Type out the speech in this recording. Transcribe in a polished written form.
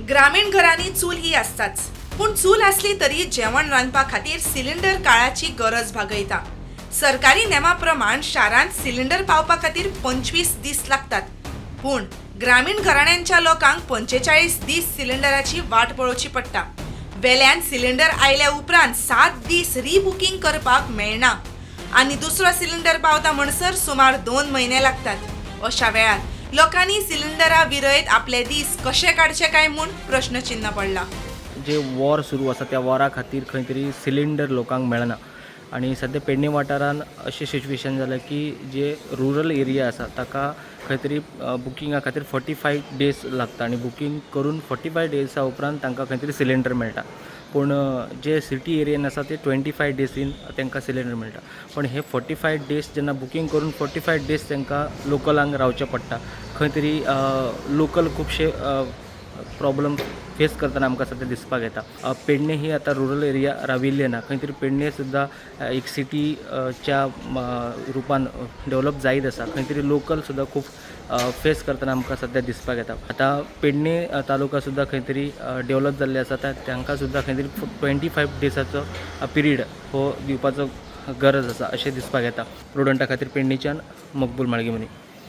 ग्रामीण घरांनी चूल ही आसताच, पूण चूल असली तरी जेवण रांदपा खातीर सिलिंडर काळाची गरज भागयता. सरकारी नेमा प्रमाण शारांत सिलिंडर पावपा खातीर 25 दीस लागतात, पूण ग्रामीण घराण्यांच्या लोकांक 45 दीस सिलिंडराची वाट पळोवची पडटा. वेल्यान सिलिंडर आयल्या उपरांत 7 दीस रिबुकींग करपाक मेळना आनी दुसरो सिलिंडर पावता म्हणसर सुमार 2 म्हयने लागतात. अशा वेळार लोकांनी सिलिंडरा विरयत आपले दीस कशे काडचे काय म्हूण प्रश्नचिन्ह पडला. जे वॉर सुरू आसा त्या वॉरा खातीर खंय तरी सिलिंडर लोकांक मेळना आनी सद्या पेडणे वाठारान अशें सिच्युएशन जालां की जे रुरल एरिया आसा ताका खंय तरी बुकिंगा खातीर 45 डेज लागता आनी बुकींग करून 45 डेजा उपरांत तांकां खंय तरी सिलिंडर मेळटा. पूण जे सिटी एरियेन आसा ते 25 डेजीन तांकां सिलिंडर मेळटा. पण हे 45 डेज जेन्ना बुकींग करून 45 डेज तांकां लोकलांक रावचें पडटा. खंय तरी लोकल खुबशे प्रॉब्लम फेस करतना आमकां सद्या दिसपाक येता. पेडणे ही आतां रुरल एरिया राविल्ले ना, खंय तरी पेडणे सुद्दां एक सिटीच्या रुपान डेवलप जायत आसा. खंय तरी लोकल सुद्दां खूब फेस करतना आमकां सद्या दिसपाक येता. आतां पेडणे तालुका सुद्दां खंय तरी डेवलप जाल्ले आसा, तांकां सुद्दां खंय तरी 25 डेजाचो पिरियड हो दिवपाचो गरज आसा अशें दिसपाक येता. प्रुडंटा खातीर पेडणेच्यान मकबूल माळगीमुनी.